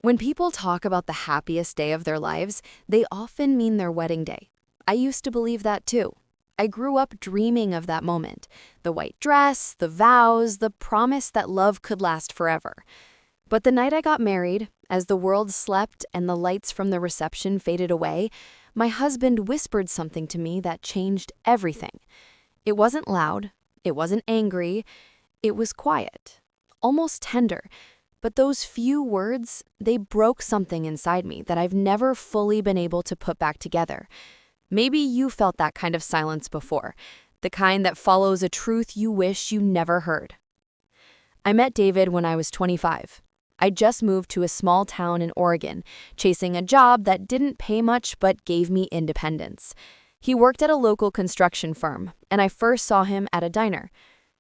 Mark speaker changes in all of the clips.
Speaker 1: When people talk about the happiest day of their lives, they often mean their wedding day. I used to believe that too. I grew up dreaming of that moment. The white dress, the vows, the promise that love could last forever. But the night I got married, as the world slept and the lights from the reception faded away, my husband whispered something to me that changed everything. It wasn't loud, it wasn't angry, it was quiet, almost tender. But those few words, they broke something inside me that I've never fully been able to put back together. Maybe you felt that kind of silence before, the kind that follows a truth you wish you never heard. I met David when I was 25. I just moved to a small town in Oregon, chasing a job that didn't pay much but gave me independence. He worked at a local construction firm, and I first saw him at a diner.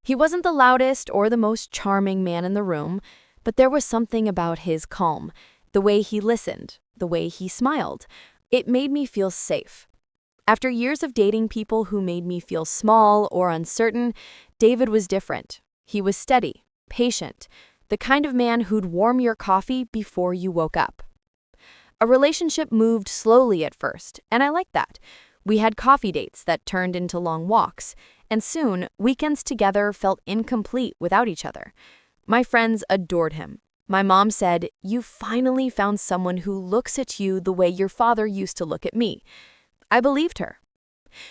Speaker 1: He wasn't the loudest or the most charming man in the room, but there was something about his calm, the way he listened, the way he smiled. It made me feel safe. After years of dating people who made me feel small or uncertain, David was different. He was steady, patient, the kind of man who'd warm your coffee before you woke up. A relationship moved slowly at first, and I liked that. We had coffee dates that turned into long walks, and soon, weekends together felt incomplete without each other. My friends adored him. My mom said, "You finally found someone who looks at you the way your father used to look at me." I believed her.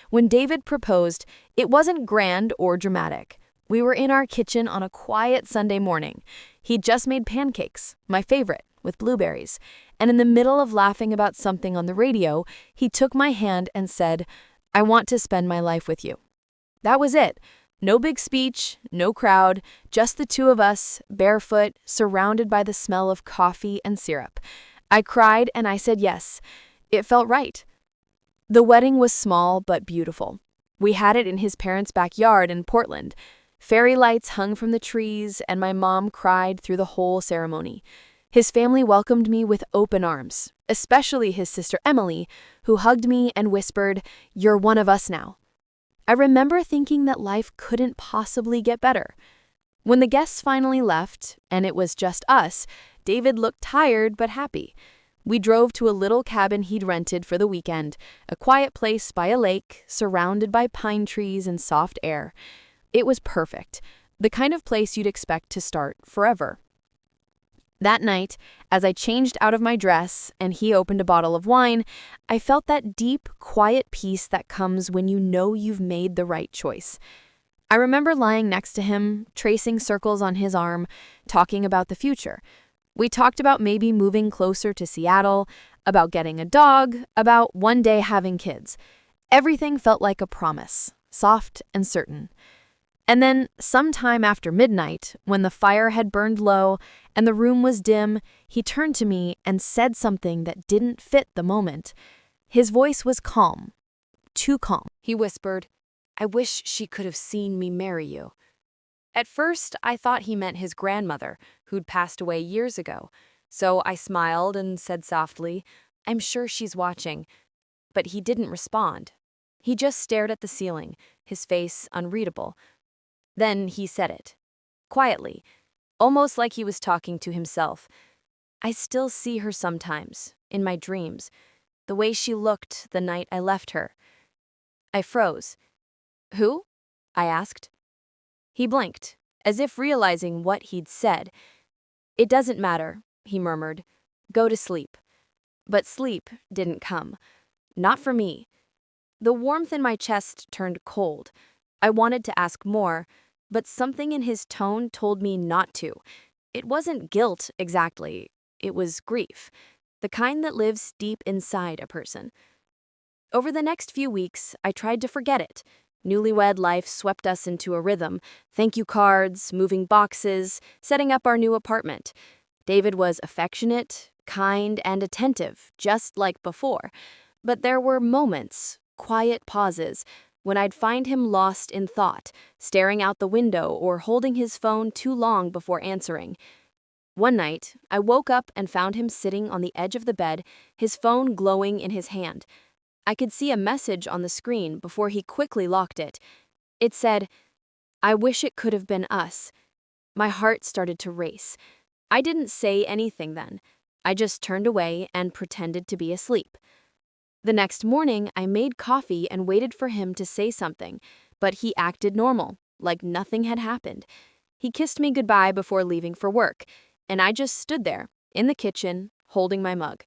Speaker 1: When David proposed, it wasn't grand or dramatic. We were in our kitchen on a quiet Sunday morning. He'd just made pancakes, my favorite, with blueberries. And in the middle of laughing about something on the radio, he took my hand and said, "I want to spend my life with you." That was it. No big speech, no crowd, just the two of us, barefoot, surrounded by the smell of coffee and syrup. I cried and I said yes. It felt right. The wedding was small but beautiful. We had it in his parents' backyard in Portland. Fairy lights hung from the trees, and my mom cried through the whole ceremony. His family welcomed me with open arms, especially his sister Emily, who hugged me and whispered, "You're one of us now." I remember thinking that life couldn't possibly get better. When the guests finally left, and it was just us, David looked tired but happy. We drove to a little cabin he'd rented for the weekend, a quiet place by a lake, surrounded by pine trees and soft air. It was perfect, the kind of place you'd expect to start forever. That night, as I changed out of my dress and he opened a bottle of wine, I felt that deep, quiet peace that comes when you know you've made the right choice. I remember lying next to him, tracing circles on his arm, talking about the future. We talked about maybe moving closer to Seattle, about getting a dog, about one day having kids. Everything felt like a promise, soft and certain. And then, sometime after midnight, when the fire had burned low and the room was dim, he turned to me and said something that didn't fit the moment. His voice was calm, too calm. He whispered, "I wish she could have seen me marry you." At first, I thought he meant his grandmother, who'd passed away years ago. So I smiled and said softly, "I'm sure she's watching." But he didn't respond. He just stared at the ceiling, his face unreadable. Then he said it, quietly, almost like he was talking to himself. "I still see her sometimes, in my dreams, the way she looked the night I left her." I froze. "Who?" I asked. He blinked, as if realizing what he'd said. "It doesn't matter," he murmured. "Go to sleep." But sleep didn't come. Not for me. The warmth in my chest turned cold. I wanted to ask more, but something in his tone told me not to. It wasn't guilt, exactly. It was grief, the kind that lives deep inside a person. Over the next few weeks, I tried to forget it. Newlywed life swept us into a rhythm, thank you cards, moving boxes, setting up our new apartment. David was affectionate, kind, and attentive, just like before. But there were moments, quiet pauses, when I'd find him lost in thought, staring out the window or holding his phone too long before answering. One night, I woke up and found him sitting on the edge of the bed, his phone glowing in his hand. I could see a message on the screen before he quickly locked it. It said, "I wish it could have been us." My heart started to race. I didn't say anything then. I just turned away and pretended to be asleep. The next morning, I made coffee and waited for him to say something, but he acted normal, like nothing had happened. He kissed me goodbye before leaving for work, and I just stood there, in the kitchen, holding my mug,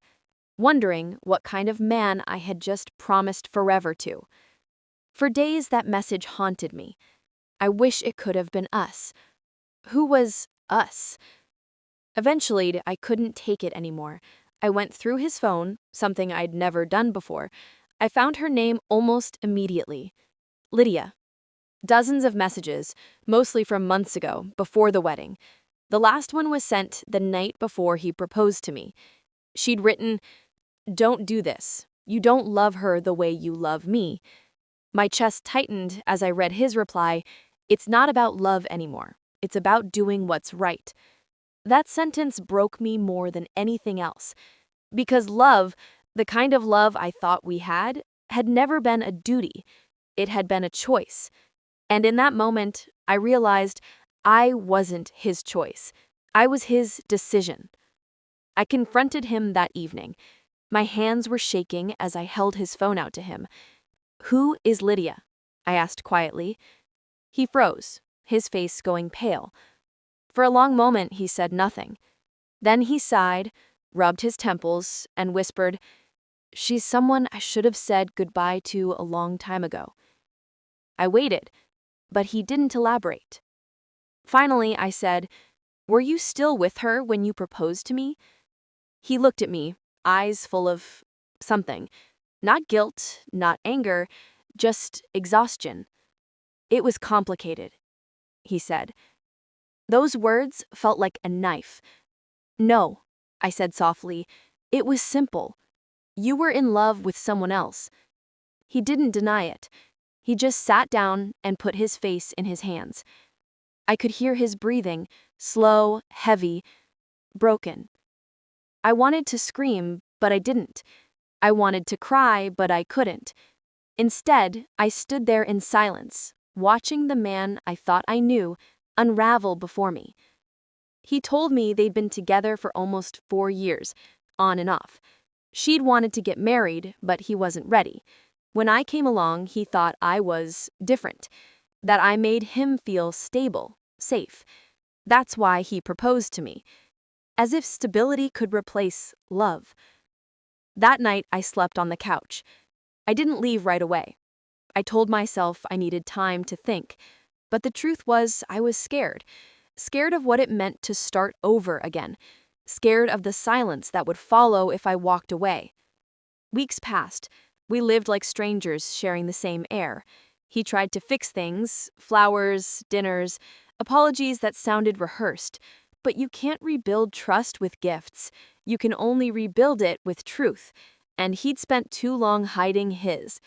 Speaker 1: wondering what kind of man I had just promised forever to. For days, that message haunted me. I wish it could have been us. Who was us? Eventually, I couldn't take it anymore. I went through his phone, something I'd never done before. I found her name almost immediately. Lydia. Dozens of messages, mostly from months ago, before the wedding. The last one was sent the night before he proposed to me. She'd written, "Don't do this. You don't love her the way you love me." My chest tightened as I read his reply, "It's not about love anymore. It's about doing what's right." That sentence broke me more than anything else. Because love, the kind of love I thought we had never been a duty. It had been a choice. And in that moment, I realized I wasn't his choice. I was his decision. I confronted him that evening. My hands were shaking as I held his phone out to him. "Who is Lydia?" I asked quietly. He froze, his face going pale. For a long moment, he said nothing. Then he sighed, rubbed his temples, and whispered, "She's someone I should have said goodbye to a long time ago." I waited, but he didn't elaborate. Finally, I said, "Were you still with her when you proposed to me?" He looked at me, eyes full of something. Not guilt, not anger, just exhaustion. "It was complicated," he said. Those words felt like a knife. "No," I said softly. "It was simple. You were in love with someone else." He didn't deny it. He just sat down and put his face in his hands. I could hear his breathing, slow, heavy, broken. I wanted to scream, but I didn't. I wanted to cry, but I couldn't. Instead, I stood there in silence, watching the man I thought I knew unravel before me. He told me they'd been together for almost 4 years, on and off. She'd wanted to get married, but he wasn't ready. When I came along, he thought I was different, that I made him feel stable, safe. That's why he proposed to me. As if stability could replace love. That night, I slept on the couch. I didn't leave right away. I told myself I needed time to think. But the truth was, I was scared. Scared of what it meant to start over again. Scared of the silence that would follow if I walked away. Weeks passed. We lived like strangers, sharing the same air. He tried to fix things, flowers, dinners, apologies that sounded rehearsed. But you can't rebuild trust with gifts. You can only rebuild it with truth. And he'd spent too long hiding his.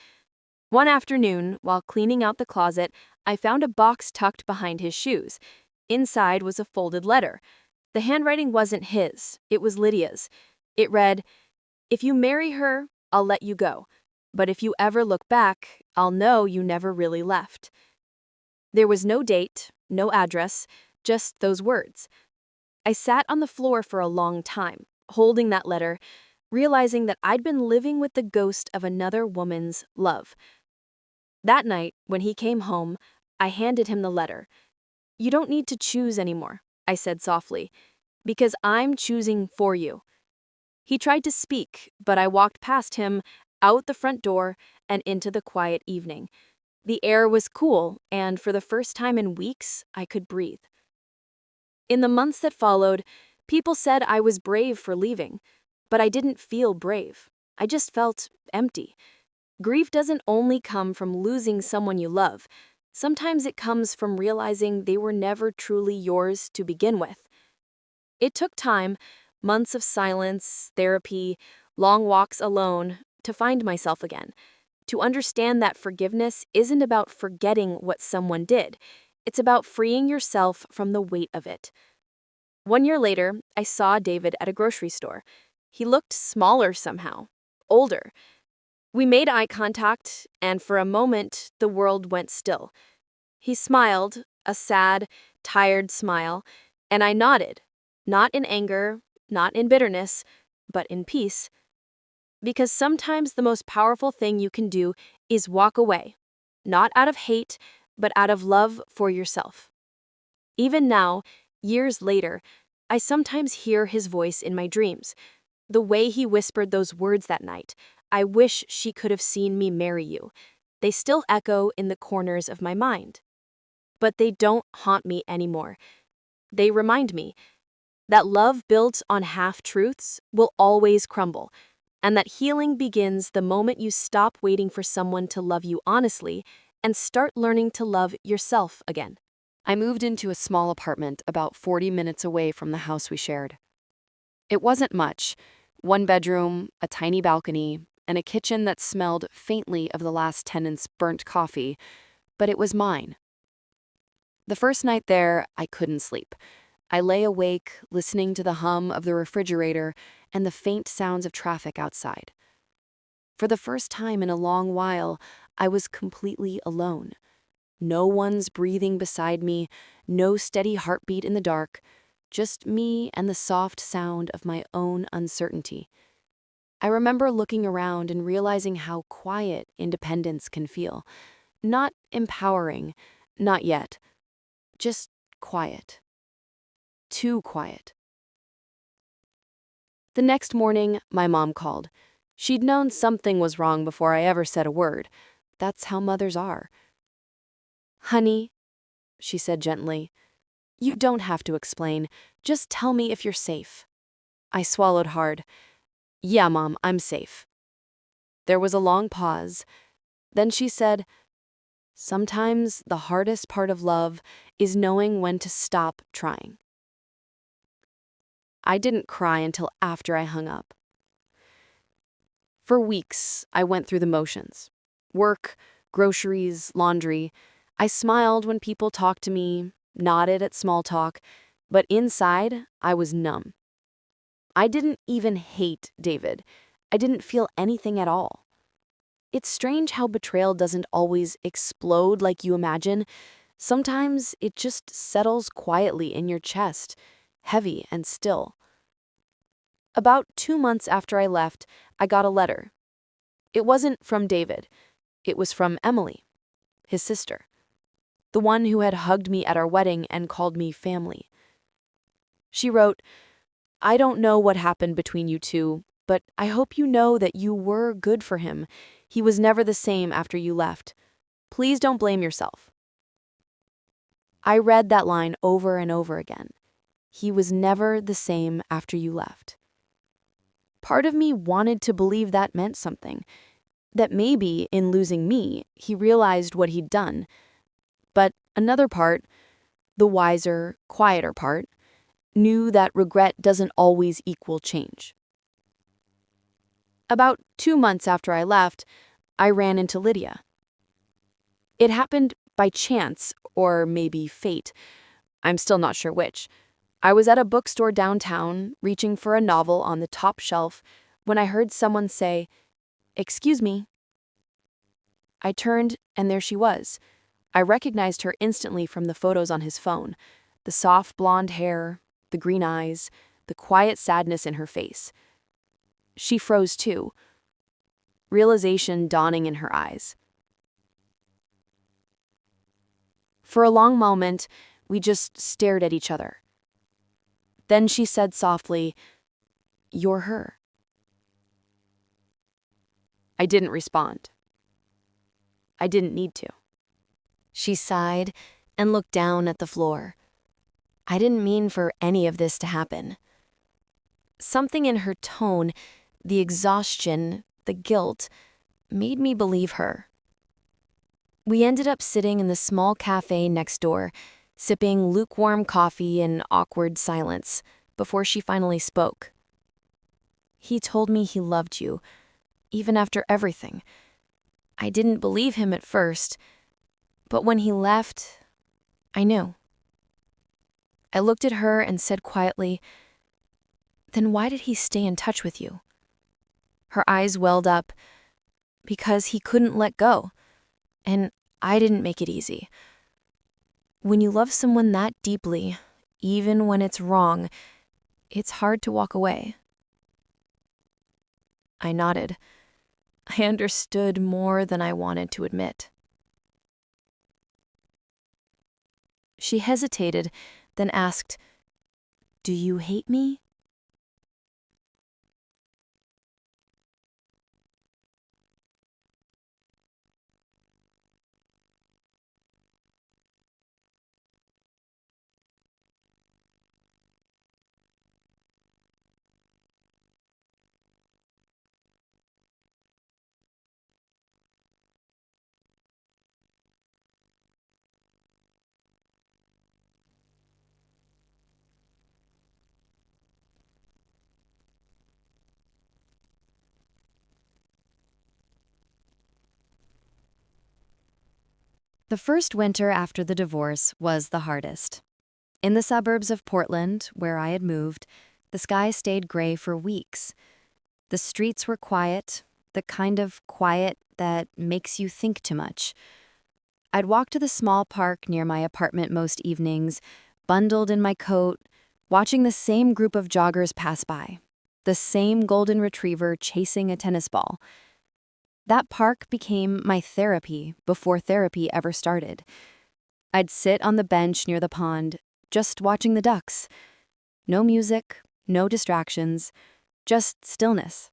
Speaker 1: One afternoon, while cleaning out the closet, I found a box tucked behind his shoes. Inside was a folded letter. The handwriting wasn't his, it was Lydia's. It read, "If you marry her, I'll let you go. But if you ever look back, I'll know you never really left." There was no date, no address, just those words. I sat on the floor for a long time, holding that letter, realizing that I'd been living with the ghost of another woman's love. That night, when he came home, I handed him the letter. "You don't need to choose anymore," I said softly, "because I'm choosing for you." He tried to speak, but I walked past him, out the front door, and into the quiet evening. The air was cool, and for the first time in weeks, I could breathe. In the months that followed, people said I was brave for leaving, but I didn't feel brave. I just felt empty. Grief doesn't only come from losing someone you love. Sometimes it comes from realizing they were never truly yours to begin with. It took time, months of silence, therapy, long walks alone, to find myself again. To understand that forgiveness isn't about forgetting what someone did. It's about freeing yourself from the weight of it. 1 year later, I saw David at a grocery store. He looked smaller somehow, older. We made eye contact, and for a moment, the world went still. He smiled, a sad, tired smile, and I nodded, not in anger, not in bitterness,
Speaker 2: but in peace. Because sometimes the most powerful thing you can do is walk away, not out of hate, but out of love for yourself. Even now, years later, I sometimes hear his voice in my dreams. The way he whispered those words that night, "I wish she could have seen me marry you," they still echo in the corners of my mind. But they don't haunt me anymore. They remind me that love built on half-truths will always crumble, and that healing begins the moment you stop waiting for someone to love you honestly and start learning to love yourself again.
Speaker 1: I moved into a small apartment about 40 minutes away from the house we shared. It wasn't much: one bedroom, a tiny balcony, and a kitchen that smelled faintly of the last tenant's burnt coffee, but it was mine. The first night there, I couldn't sleep. I lay awake, listening to the hum of the refrigerator and the faint sounds of traffic outside. For the first time in a long while, I was completely alone. No one's breathing beside me, no steady heartbeat in the dark, just me and the soft sound of my own uncertainty. I remember looking around and realizing how quiet independence can feel. Not empowering, not yet. Just quiet. Too quiet. The next morning, my mom called. She'd known something was wrong before I ever said a word. That's how mothers are. "Honey," she said gently, "you don't have to explain. Just tell me if you're safe." I swallowed hard. "Yeah, Mom, I'm safe." There was a long pause. Then she said, "Sometimes the hardest part of love is knowing when to stop trying." I didn't cry until after I hung up. For weeks, I went through the motions. Work, groceries, laundry. I smiled when people talked to me, nodded at small talk, but inside, I was numb. I didn't even hate David. I didn't feel anything at all. It's strange how betrayal doesn't always explode like you imagine. Sometimes it just settles quietly in your chest, heavy and still. About 2 months after I left, I got a letter. It wasn't from David. It was from Emily, his sister, the one who had hugged me at our wedding and called me family. She wrote, "I don't know what happened between you two, but I hope you know that you were good for him. He was never the same after you left. Please don't blame yourself." I read that line over and over again. He was never the same after you left. Part of me wanted to believe that meant something, that maybe in losing me, he realized what he'd done. But another part, the wiser, quieter part, knew that regret doesn't always equal change. About 2 months after I left, I ran into Lydia. It happened by chance, or maybe fate. I'm still not sure which. I was at a bookstore downtown, reaching for a novel on the top shelf, when I heard someone say, "Excuse me." I turned, and there she was. I recognized her instantly from the photos on his phone. The soft blonde hair, the green eyes, the quiet sadness in her face. She froze too, realization dawning in her eyes. For a long moment, we just stared at each other. Then she said softly, "You're her." I didn't respond. I didn't need to. She sighed and looked down at the floor. I didn't mean for any of this to happen. Something in her tone, the exhaustion, the guilt, made me believe her. We ended up sitting in the small cafe next door, sipping lukewarm coffee in awkward silence, before she finally spoke. "He told me he loved you, even after everything. I didn't believe him at first, but when he left, I knew." I looked at her and said quietly, "Then why did he stay in touch with you?" Her eyes welled up. "Because he couldn't let go. And I didn't make it easy. When you love someone that deeply, even when it's wrong, it's hard to walk away." I nodded. I understood more than I wanted to admit. She hesitated, then asked, "Do you hate me?" The first winter after the divorce was the hardest. In the suburbs of Portland, where I had moved, the sky stayed gray for weeks. The streets were quiet, the kind of quiet that makes you think too much. I'd walk to the small park near my apartment most evenings, bundled in my coat, watching the same group of joggers pass by, the same golden retriever chasing a tennis ball. That park became my therapy before therapy ever started. I'd sit on the bench near the pond, just watching the ducks. No music, no distractions, just stillness.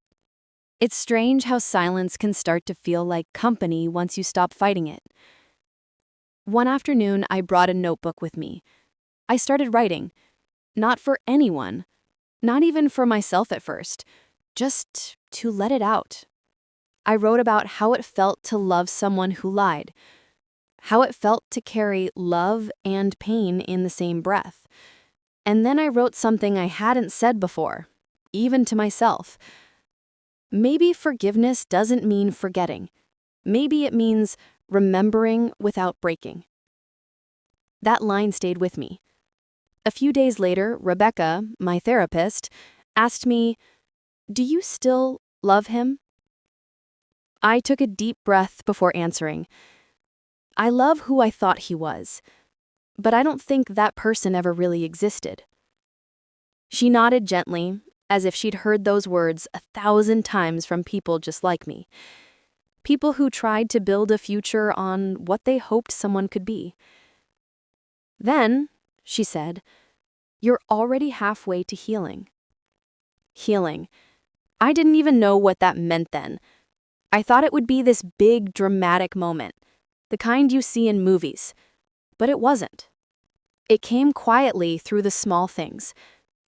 Speaker 1: It's strange how silence can start to feel like company once you stop fighting it. One afternoon, I brought a notebook with me. I started writing. Not for anyone, not even for myself at first, just to let it out. I wrote about how it felt to love someone who lied, how it felt to carry love and pain in the same breath. And then I wrote something I hadn't said before, even to myself. Maybe forgiveness doesn't mean forgetting. Maybe it means remembering without breaking. That line stayed with me. A few days later, Rebecca, my therapist, asked me, "Do you still love him?" I took a deep breath before answering. I love who I thought he was, but I don't think that person ever really existed. She nodded gently, as if she'd heard those words 1,000 times from people just like me. People who tried to build a future on what they hoped someone could be. Then, she said, "You're already halfway to healing." Healing. I didn't even know what that meant then. I thought it would be this big, dramatic moment, the kind you see in movies. But it wasn't. It came quietly through the small things.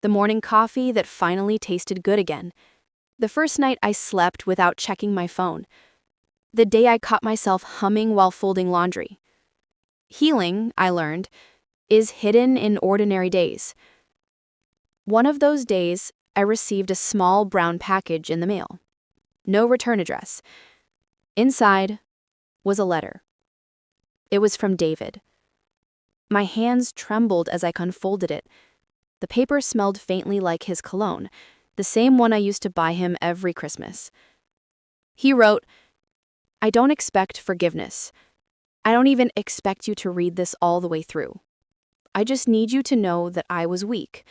Speaker 1: The morning coffee that finally tasted good again. The first night I slept without checking my phone. The day I caught myself humming while folding laundry. Healing, I learned, is hidden in ordinary days. One of those days, I received a small brown package in the mail. No return address. Inside was a letter. It was from David. My hands trembled as I unfolded it. The paper smelled faintly like his cologne, the same one I used to buy him every Christmas. He wrote, "I don't expect forgiveness. I don't even expect you to read this all the way through. I just need you to know that I was weak.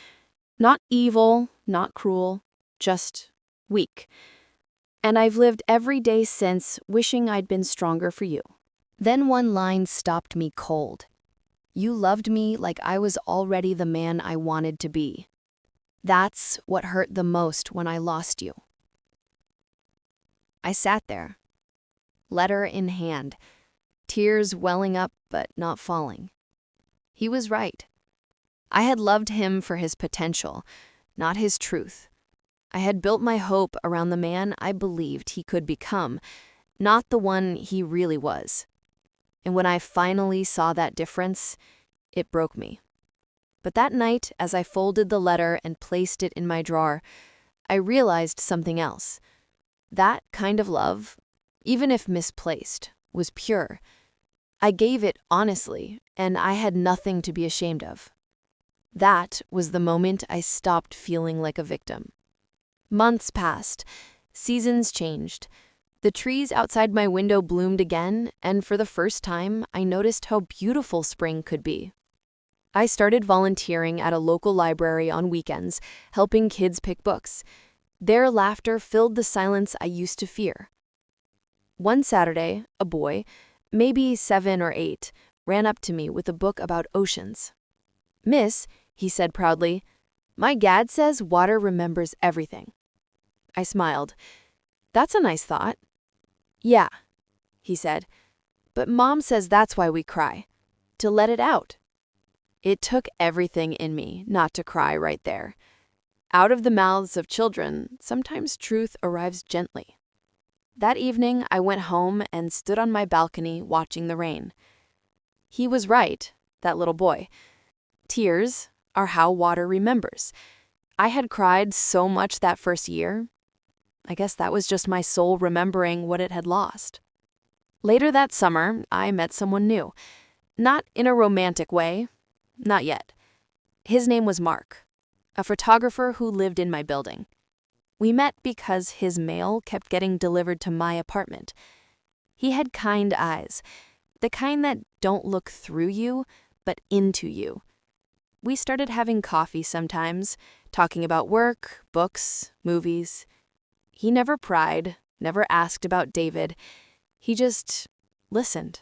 Speaker 1: Not evil, not cruel, just weak. And I've lived every day since wishing I'd been stronger for you." Then one line stopped me cold. "You loved me like I was already the man I wanted to be. That's what hurt the most when I lost you." I sat there, letter in hand, tears welling up but not falling. He was right. I had loved him for his potential, not his truth. I had built my hope around the man I believed he could become, not the one he really was. And when I finally saw that difference, it broke me. But that night, as I folded the letter and placed it in my drawer, I realized something else. That kind of love, even if misplaced, was pure. I gave it honestly, and I had nothing to be ashamed of. That was the moment I stopped feeling like a victim. Months passed. Seasons changed. The trees outside my window bloomed again, and for the first time, I noticed how beautiful spring could be. I started volunteering at a local library on weekends, helping kids pick books. Their laughter filled the silence I used to fear. One Saturday, a boy, maybe 7 or 8, ran up to me with a book about oceans. "Miss," he said proudly, "my dad says water remembers everything." I smiled. "That's a nice thought." "Yeah," he said, "but Mom says that's why we cry, to let it out." It took everything in me not to cry right there. Out of the mouths of children, sometimes truth arrives gently. That evening, I went home and stood on my balcony watching the rain. He was right, that little boy. Tears are how water remembers. I had cried so much that first year. I guess that was just my soul remembering what it had lost. Later that summer, I met someone new. Not in a romantic way. Not yet. His name was Mark, a photographer who lived in my building. We met because his mail kept getting delivered to my apartment. He had kind eyes, the kind that don't look through you, but into you. We started having coffee sometimes, talking about work, books, movies. He never pried, never asked about David. He just listened.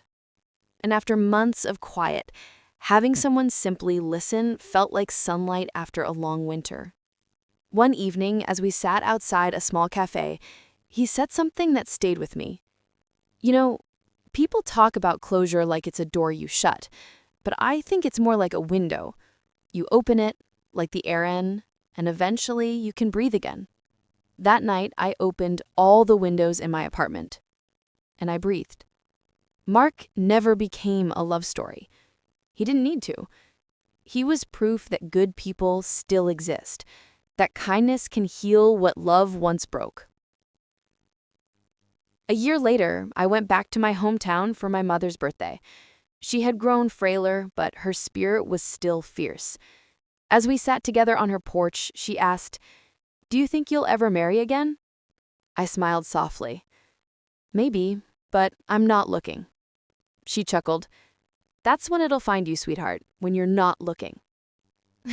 Speaker 1: And after months of quiet, having someone simply listen felt like sunlight after a long winter. One evening, as we sat outside a small cafe, he said something that stayed with me. "You know, people talk about closure like it's a door you shut, but I think it's more like a window. You open it, like the air in, and eventually you can breathe again." That night, I opened all the windows in my apartment, and I breathed. Mark never became a love story. He didn't need to. He was proof that good people still exist, that kindness can heal what love once broke. A year later, I went back to my hometown for my mother's birthday. She had grown frailer, but her spirit was still fierce. As we sat together on her porch, she asked, "Do you think you'll ever marry again?" I smiled softly. "Maybe, but I'm not looking." She chuckled. "That's when it'll find you, sweetheart, when you're not looking."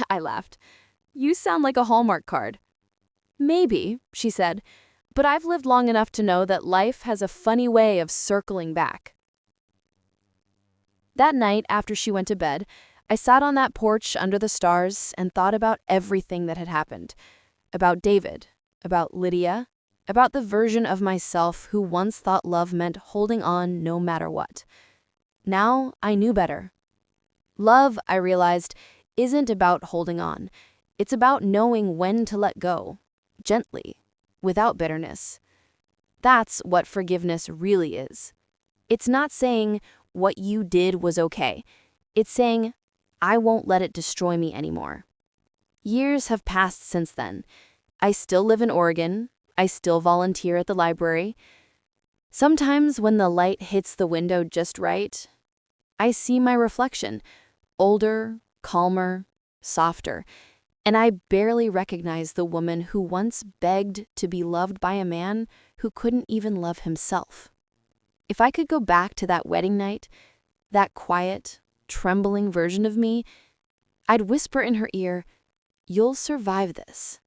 Speaker 1: I laughed. "You sound like a Hallmark card." "Maybe," she said, "but I've lived long enough to know that life has a funny way of circling back." That night, after she went to bed, I sat on that porch under the stars and thought about everything that had happened. About David, about Lydia, about the version of myself who once thought love meant holding on no matter what. Now I knew better. Love, I realized, isn't about holding on. It's about knowing when to let go, gently, without bitterness. That's what forgiveness really is. It's not saying what you did was okay. It's saying, I won't let it destroy me anymore. Years have passed since then. I still live in Oregon. I still volunteer at the library. Sometimes when the light hits the window just right, I see my reflection, older, calmer, softer, and I barely recognize the woman who once begged to be loved by a man who couldn't even love himself. If I could go back to that wedding night, that quiet, trembling version of me, I'd whisper in her ear, "You'll survive this.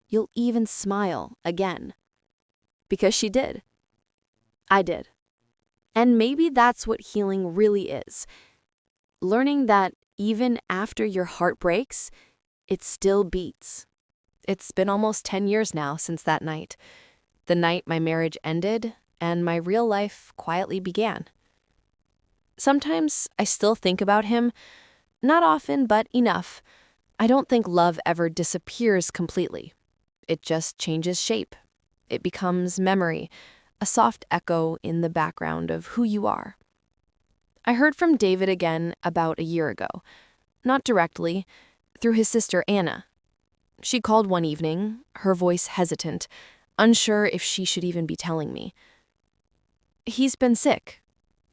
Speaker 1: You'll even smile again." Because she did. I did. And maybe that's what healing really is. Learning that even after your heart breaks, it still beats. It's been almost 10 years now since that night. The night my marriage ended and my real life quietly began. Sometimes I still think about him, not often, but enough. I don't think love ever disappears completely. It just changes shape. It becomes memory, a soft echo in the background of who you are. I heard from David again about a year ago. Not directly, through his sister Anna. She called one evening, her voice hesitant, unsure if she should even be telling me. "He's been sick.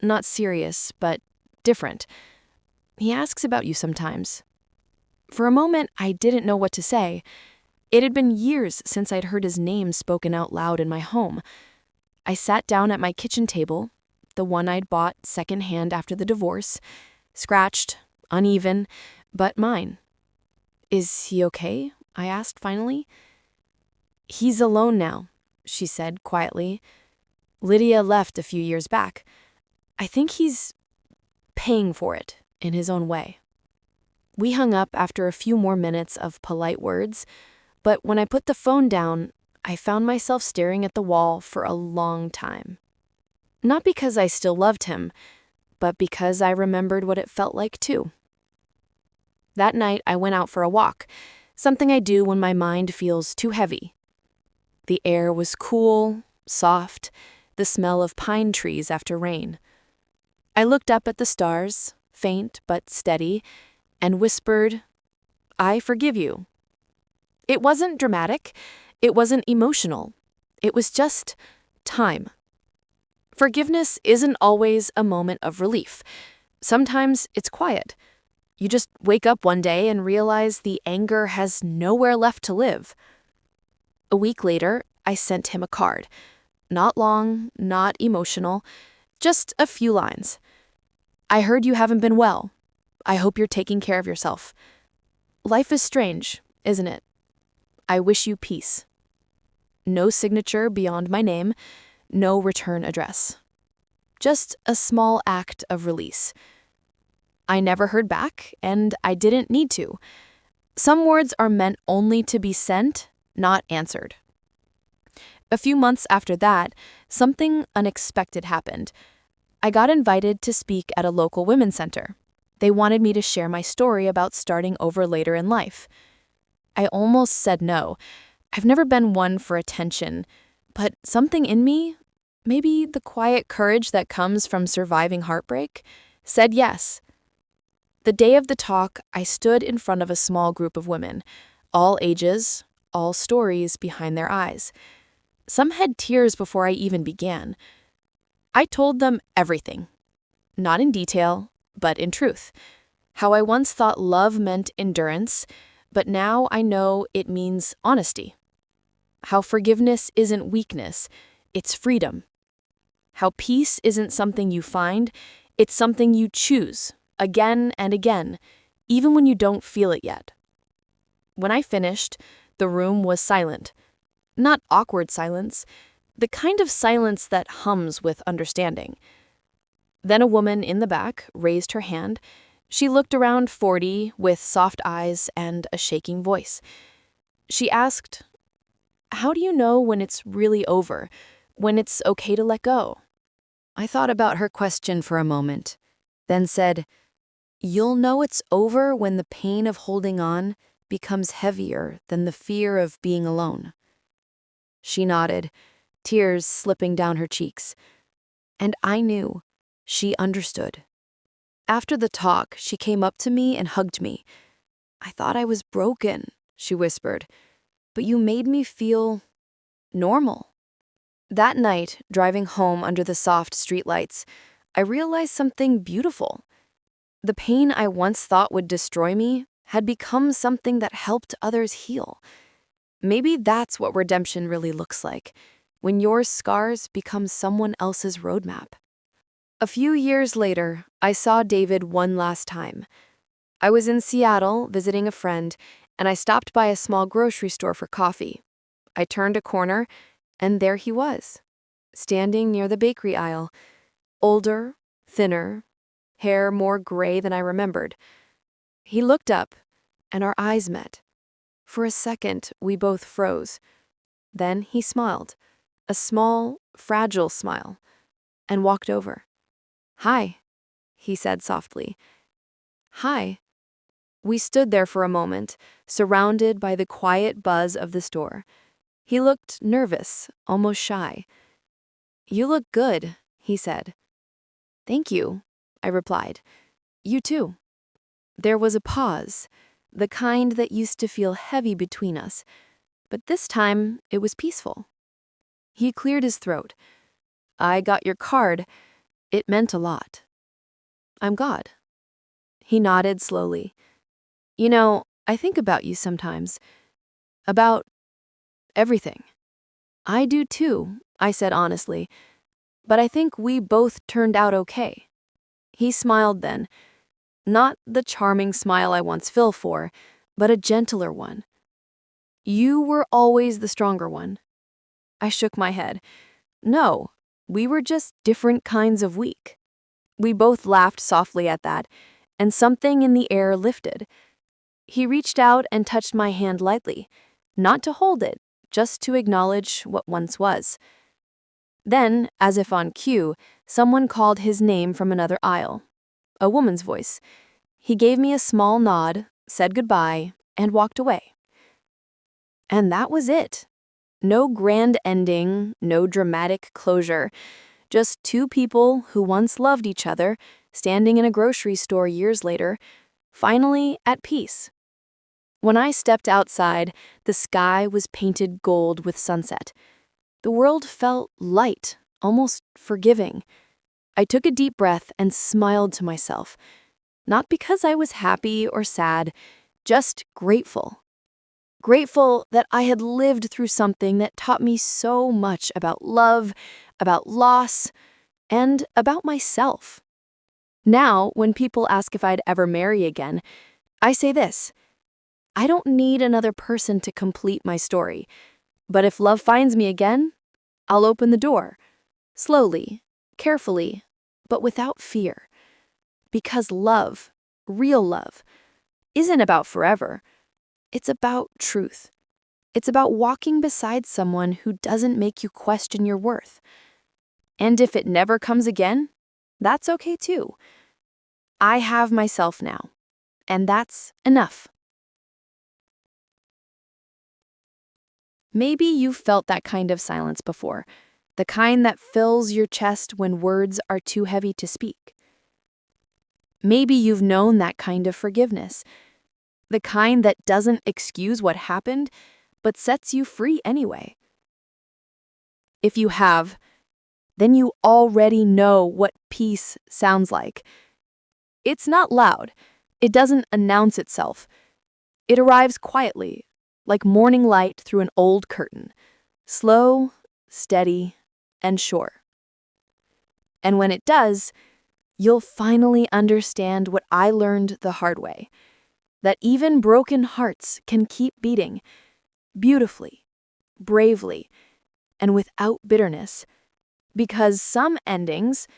Speaker 1: Not serious, but different. He asks about you sometimes." For a moment, I didn't know what to say. It had been years since I'd heard his name spoken out loud in my home. I sat down at my kitchen table, the one I'd bought secondhand after the divorce, scratched, uneven, but mine. "Is he okay?" I asked finally.
Speaker 2: He's alone now, she said quietly. Lydia left a few years back. I think he's paying for it in his own way. We hung up after a few more minutes of polite words, but when I put the phone down, I found myself staring at the wall for a long time. Not because I still loved him, but because I remembered what it felt like too. That night, I went out for a walk, something I do when my mind feels too heavy. The air was cool, soft, the smell of pine trees after rain. I looked up at the stars, faint but steady, and whispered, "I forgive you." It wasn't dramatic, it wasn't emotional, it was just time. Forgiveness isn't always a moment of relief. Sometimes it's quiet. You just wake up one day and realize the anger has nowhere left to live. A week later, I sent him a card. Not long, not emotional, just a few lines. I heard you haven't been well. I hope you're taking care of yourself. Life is strange, isn't it? I wish you peace. No signature beyond my name, no return address. Just a small act of release. I never heard back, and I didn't need to. Some words are meant only to be sent, not answered. A few months after that, something unexpected happened. I got invited to speak at a local women's center. They wanted me to share my story about starting over later in life. I almost said no. I've never been one for attention, but something in me, maybe the quiet courage that comes from surviving heartbreak, said yes. The day of the talk, I stood in front of a small group of women, all ages, all stories behind their eyes. Some had tears before I even began. I told them everything. Not in detail, but in truth. How I once thought love meant endurance, but now I know it means honesty. How forgiveness isn't weakness, it's freedom. How peace isn't something you find, it's something you choose, again and again, even when you don't feel it yet. When I finished, the room was silent. Not awkward silence, the kind of silence that hums with understanding. Then a woman in the back raised her hand. She looked around 40 with soft eyes and a shaking voice. She asked, "How do you know when it's really over, when it's okay to let go?" I thought about her question for a moment, then said, "You'll know it's over when the pain of holding on becomes heavier than the fear of being alone." She nodded, tears slipping down her cheeks. And I knew she understood. After the talk, she came up to me and hugged me. "I thought I was broken," she whispered, "but you made me feel normal." That night, driving home under the soft streetlights, I realized something beautiful. The pain I once thought would destroy me had become something that helped others heal. Maybe that's what redemption really looks like, when your scars become someone else's roadmap. A few years later, I saw David one last time. I was in Seattle visiting a friend, and I stopped by a small grocery store for coffee. I turned a corner, and there he was, standing near the bakery aisle, older, thinner, hair more gray than I remembered. He looked up, and our eyes met. For a second, we both froze. Then he smiled, a small, fragile smile, and walked over. "Hi," he said softly. "Hi." We stood there for a moment, surrounded by the quiet buzz of the store. He looked nervous, almost shy. "You look good," he said. "Thank you," I replied. "You too." There was a pause, the kind that used to feel heavy between us, but this time it was peaceful. He cleared his throat. "I got your card. It meant a lot." "I'm God." He nodded slowly. "You know, I think about you sometimes. About everything." "I do too," I said honestly. "But I think we both turned out okay." He smiled then. Not the charming smile I once fell for, but a gentler one.
Speaker 1: You were always the stronger one." I shook my head. No, we were just different kinds of weak. We both laughed softly at that, and something in the air lifted. He reached out and touched my hand lightly, not to hold it, just to acknowledge what once was. Then, as if on cue, someone called his name from another aisle. A woman's voice. He gave me a small nod, said goodbye, and walked away. And that was it. No grand ending, no dramatic closure. Just two people who once loved each other, standing in a grocery store years later, finally at peace. When I stepped outside, the sky was painted gold with sunset. The world felt light, almost forgiving. I took a deep breath and smiled to myself. Not because I was happy or sad, just grateful. Grateful that I had lived through something that taught me so much about love, about loss, and about myself. Now, when people ask if I'd ever marry again, I say this: I don't need another person to complete my story. But if love finds me again, I'll open the door. Slowly, carefully, but without fear. Because love, real love, isn't about forever. It's about truth. It's about walking beside someone who doesn't make you question your worth. And if it never comes again, that's okay too. I have myself now, and that's enough. Maybe you've felt that kind of silence before, the kind that fills your chest when words are too heavy to speak. Maybe you've known that kind of forgiveness, the kind that doesn't excuse what happened, but sets you free anyway. If you have, then you already know what peace sounds like. It's not loud. It doesn't announce itself. It arrives quietly, like morning light through an old curtain, slow, steady, and sure. And when it does, you'll finally understand what I learned the hard way, that even broken hearts can keep beating, beautifully, bravely, and without bitterness, because some endings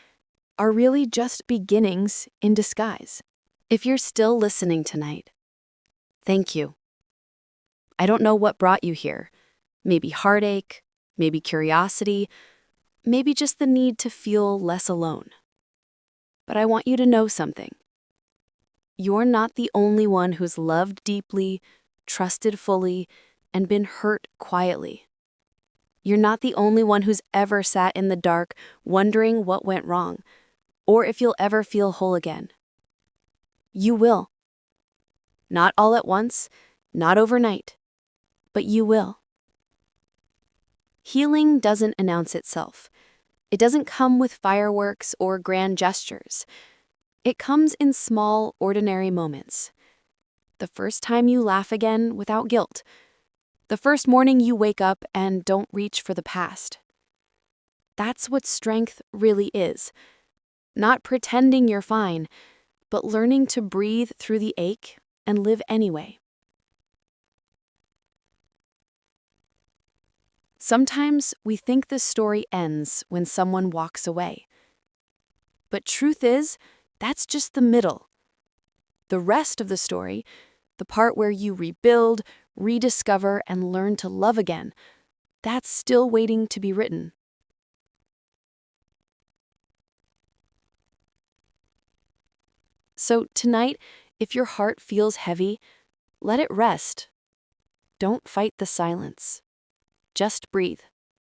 Speaker 1: are really just beginnings in disguise. If you're still listening tonight, thank you. I don't know what brought you here. Maybe heartache, maybe curiosity, maybe just the need to feel less alone. But I want you to know something. You're not the only one who's loved deeply, trusted fully, and been hurt quietly. You're not the only one who's ever sat in the dark wondering what went wrong, or if you'll ever feel whole again. You will. Not all at once, not overnight, but you will. Healing doesn't announce itself. It doesn't come with fireworks or grand gestures. It comes in small, ordinary moments. The first time you laugh again without guilt. The first morning you wake up and don't reach for the past. That's what strength really is. Not pretending you're fine, but learning to breathe through the ache and live anyway. Sometimes we think the story ends when someone walks away. But truth is, that's just the middle. The rest of the story, the part where you rebuild, rediscover, and learn to love again, that's still waiting to be written. So tonight, if your heart feels heavy, let it rest. Don't fight the silence. Just breathe.